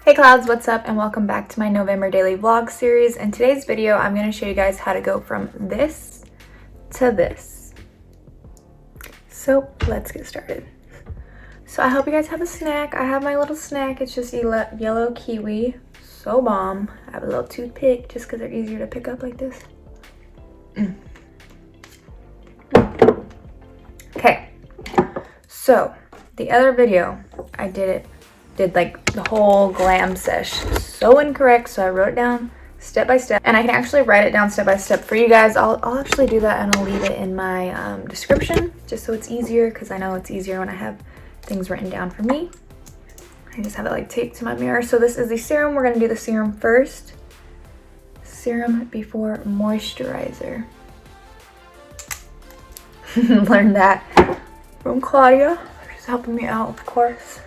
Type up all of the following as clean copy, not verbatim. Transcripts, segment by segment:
Hey clouds, what's up, and welcome back to my November daily vlog series. In today's video, I'm going to show you guys how to go from this to this. So let's get started. So I hope you guys have a snack. I have my little snack. It's just yellow kiwi. So bomb. I have a little toothpick just because they're easier to pick up like this. Okay, so the other video I did like the whole glam sesh. So incorrect, so I wrote it down step by step, and I can actually write it down step by step for you guys. I'll actually do that, and I'll leave it in my description just so it's easier, because I know it's easier when I have things written down for me. I just have it like taped to my mirror. So this is the serum. We're gonna do the serum first. Serum before moisturizer. Learned that from Claudia. She's helping me out, of course.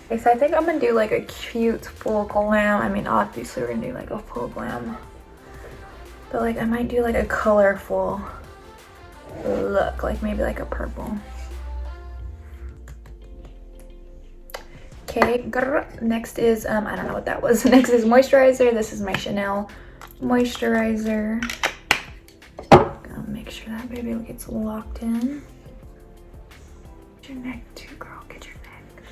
Okay, so I think I'm gonna do like a cute full glam. I mean, obviously we're gonna do like a full glam, but like I might do like a colorful look, like maybe like a purple. Okay, next is I don't know what that was. Next is moisturizer. This is my Chanel moisturizer. Gotta make sure that baby gets locked in. Get your neck too, girl. Get your neck.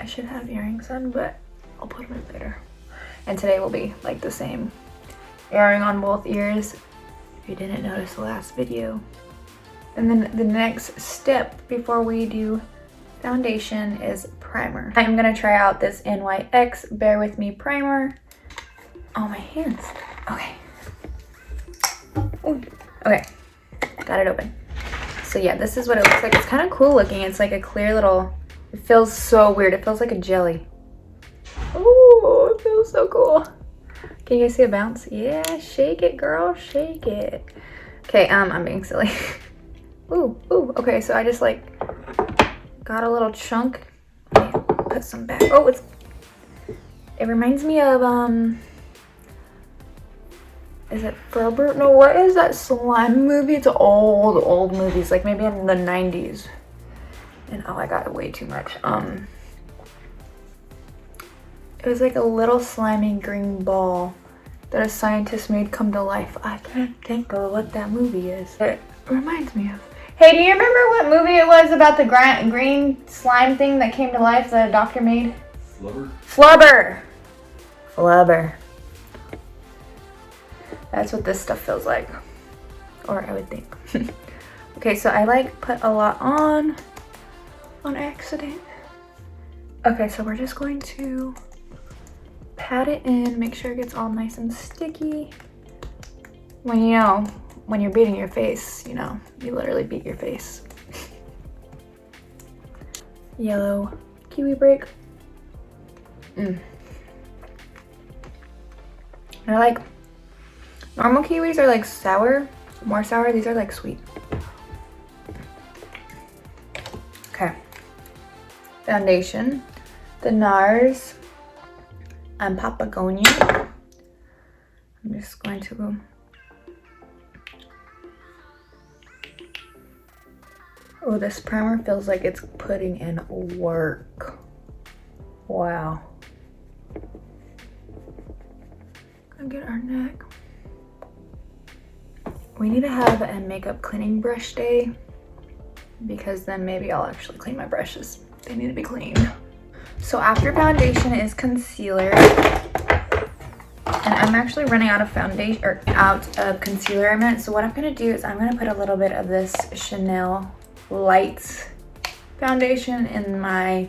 I should have earrings on, but I'll put them in later. And today will be like the same earring on both ears, if you didn't notice the last video. And then the next step before we do foundation is primer. I'm gonna try out this NYX Bear With Me primer. Oh, my hands. Okay. Ooh. Okay, got it open. So yeah, this is what it looks like. It's kind of cool looking. It's like a clear little, it feels so weird. It feels like a jelly. Ooh, it feels so cool. Can you guys see a bounce? Yeah, shake it, girl, shake it. Okay, I'm being silly. Ooh, okay, so I just like got a little chunk. Let me put some back. Oh, it reminds me of, is it Furber? No, what is that slime movie? It's old movies, like maybe in the 90s. And oh, I got way too much. It was like a little slimy green ball that a scientist made come to life. I can't think of what that movie is. It reminds me of. Hey, do you remember what movie it was about the green slime thing that came to life that a doctor made? Flubber. That's what this stuff feels like, or I would think. Okay, so I like put a lot on accident. Okay, so we're just going to pat it in, make sure it gets all nice and sticky. When you're beating your face, you literally beat your face. Yellow kiwi break. I like, normal kiwis are like sour, more sour. These are like sweet. Okay. Foundation. The NARS Papagonia. I'm just going to oh, this primer feels like it's putting in work. Wow. Gonna get our neck. We need to have a makeup cleaning brush day, because then maybe I'll actually clean my brushes. They need to be cleaned. So after foundation is concealer. And I'm actually running out of foundation, or out of concealer I meant. So what I'm gonna do is I'm gonna put a little bit of this Chanel Light foundation in my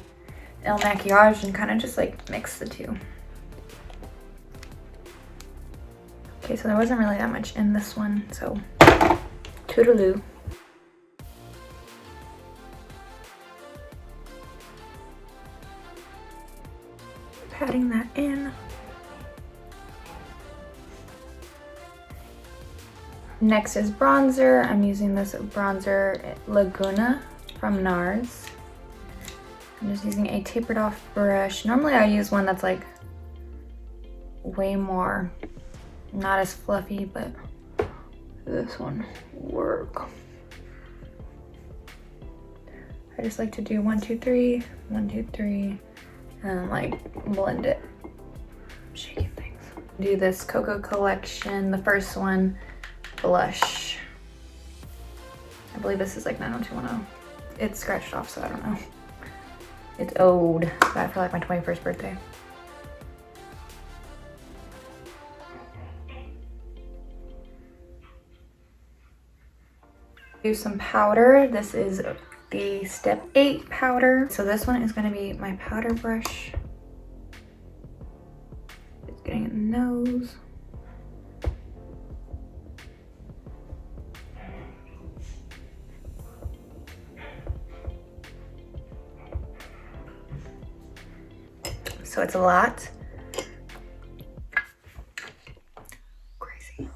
El Maquillage and kind of just like mix the two. Okay, so there wasn't really that much in this one, so toodaloo. Patting that in. Next is bronzer. I'm using this bronzer Laguna from NARS. I'm just using a tapered off brush. Normally I use one that's like way more, not as fluffy, but this one work. I just like to do 1, 2, 3, 1, 2, 3, and like blend it. I'm shaking things. Do this Cocoa collection, the first one, blush. I believe this is like 90210. It's scratched off, so I don't know. It's old. Got it for like my 21st birthday. Do some powder. This is the step 8 powder. So this one is gonna be my powder brush. It's getting in the nose. So it's a lot. Crazy.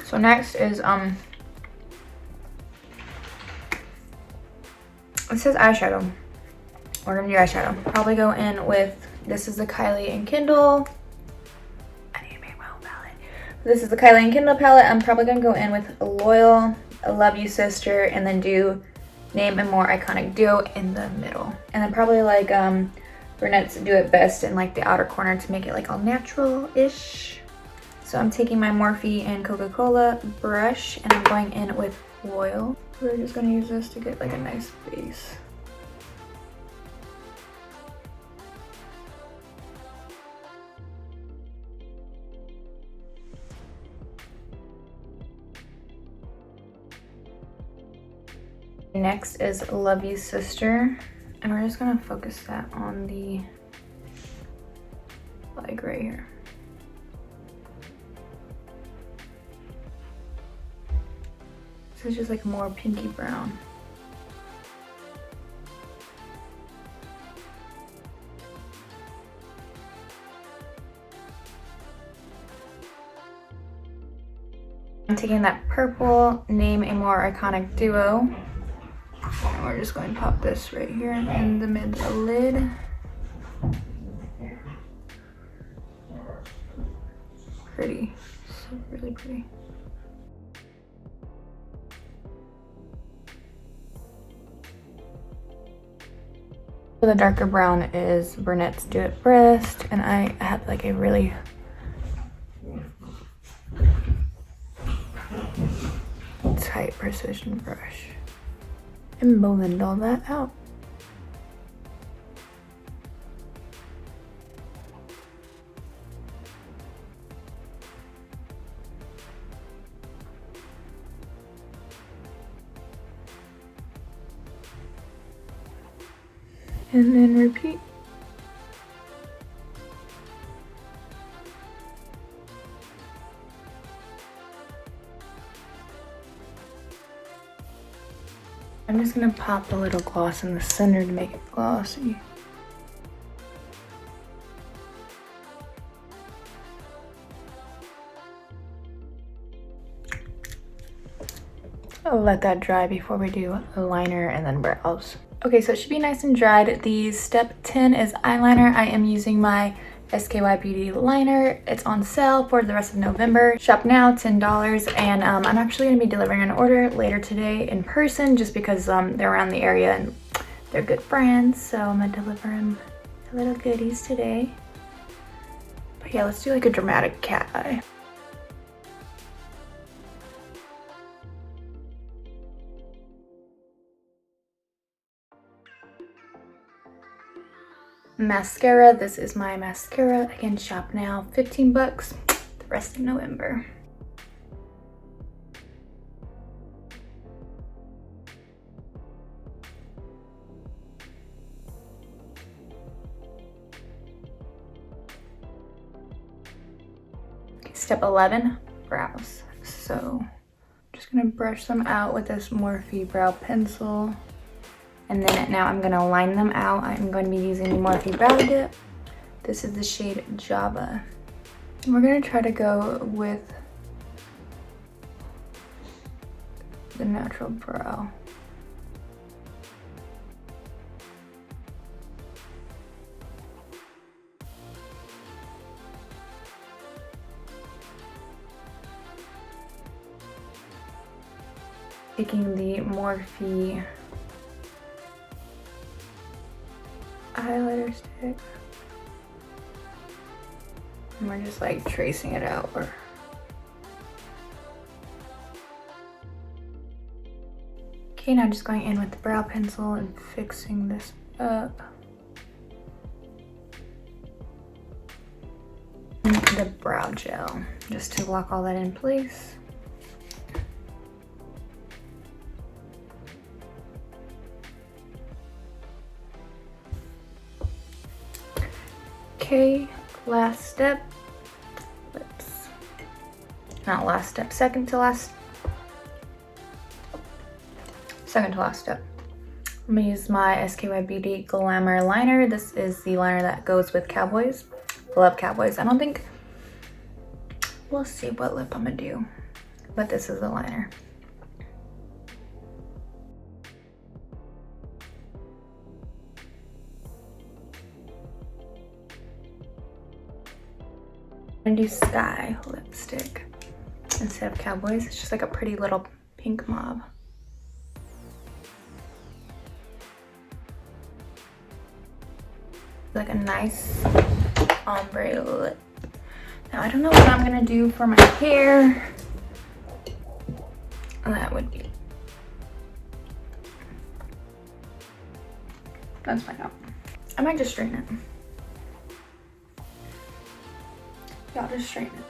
So next is it says eyeshadow. We're gonna do eyeshadow. Probably go in with, this is the Kylie and Kindle. I need to make my own palette. This is the Kylie and Kindle palette. I'm probably gonna go in with Loyal, I Love You Sister, and then do Name a More Iconic Duo in the middle. And then probably like brunettes Do It Best in like the outer corner to make it like all natural-ish. So I'm taking my Morphe and Coca-Cola brush and I'm going in with Loyal. We're just gonna use this to get like a nice base. Next is Love You Sister, and we're just gonna focus that on the, like right here. This is just like more pinky brown. I'm taking that purple, Name a More Iconic Duo. And we're just going to pop this right here in the mid-lid. Pretty, so really pretty. The darker brown is Brunettes Do It Best, and I have like a really tight precision brush. And blend all that out. And then repeat. I'm just gonna pop a little gloss in the center to make it glossy. I'll let that dry before we do a liner and then brows. Okay, so it should be nice and dried. The step 10 is eyeliner. I am using my SKY Beauty liner. It's on sale for the rest of November. Shop now, $10, and I'm actually gonna be delivering an order later today in person just because they're around the area and they're good friends, so I'm gonna deliver them little goodies today. But yeah, let's do like a dramatic cat eye. Mascara, this is my mascara. Again, shop now, 15 bucks, the rest of November. Okay, step 11, brows. So I'm just gonna brush them out with this Morphe brow pencil. And then now I'm gonna line them out. I'm going to be using the Morphe Brow Dip. This is the shade Java. And we're gonna try to go with the natural brow. taking the Morphe highlighter stick. And we're just like tracing it out. Okay, now just going in with the brow pencil and fixing this up. And the brow gel, just to lock all that in place. Okay, last step. Lips. Not last step, second to last step. I'm gonna use my SKY Beauty Glamour liner. This is the liner that goes with Cowboys. I love Cowboys. I don't think, we'll see what lip I'm gonna do, but this is the liner. I'm gonna do Sky lipstick instead of Cowboys. It's just like a pretty little pink mauve. Like a nice ombre lip. Now I don't know what I'm gonna do for my hair. That would be, let's find out. I might just straighten it. Y'all just straighten it.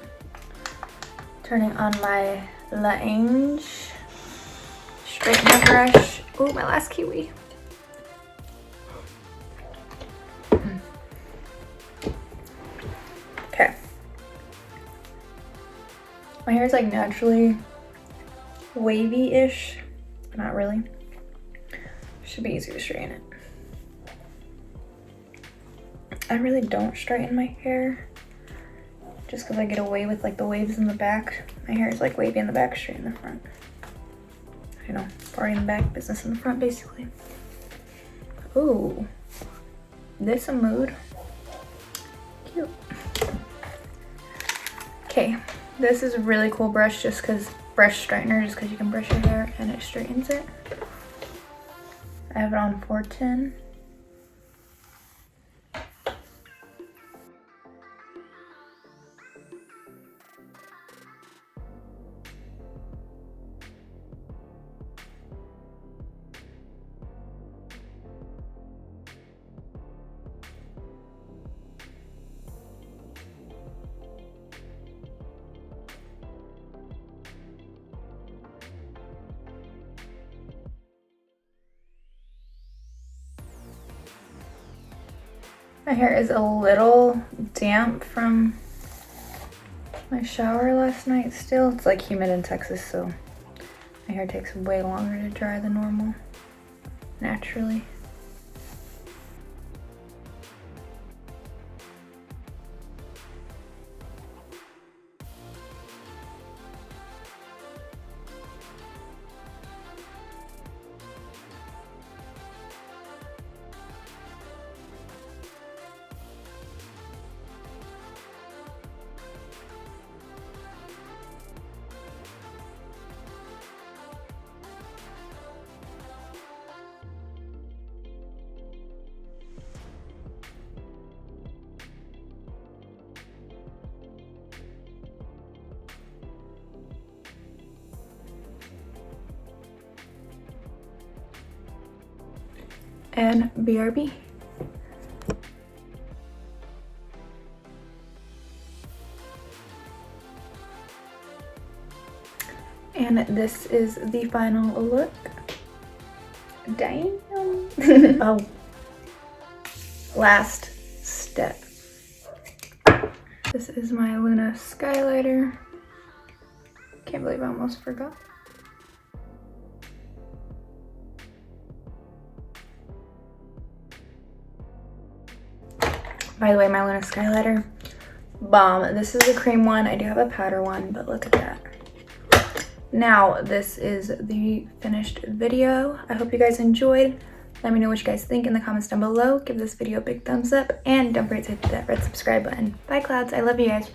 Turning on my Lange straightener brush. Oh, my last kiwi. Okay. My hair is like naturally wavy-ish, but not really. Should be easy to straighten it. I really don't straighten my hair just because I get away with like the waves in the back. My hair is like wavy in the back, straight in the front. You know, party in the back, business in the front, basically. Ooh, this a mood. Cute. Okay, this is a really cool brush just because, brush straightener, just because you can brush your hair and it straightens it. I have it on 410. My hair is a little damp from my shower last night still. It's like humid in Texas, so my hair takes way longer to dry than normal, naturally. And BRB. And this is the final look. Damn. Oh, last step. This is my Luna Skylighter. Can't believe I almost forgot. By the way, my Luna Skylighter, bomb. This is the cream one. I do have a powder one, but look at that. Now, this is the finished video. I hope you guys enjoyed. Let me know what you guys think in the comments down below. Give this video a big thumbs up, and don't forget to hit that red subscribe button. Bye, clouds. I love you guys.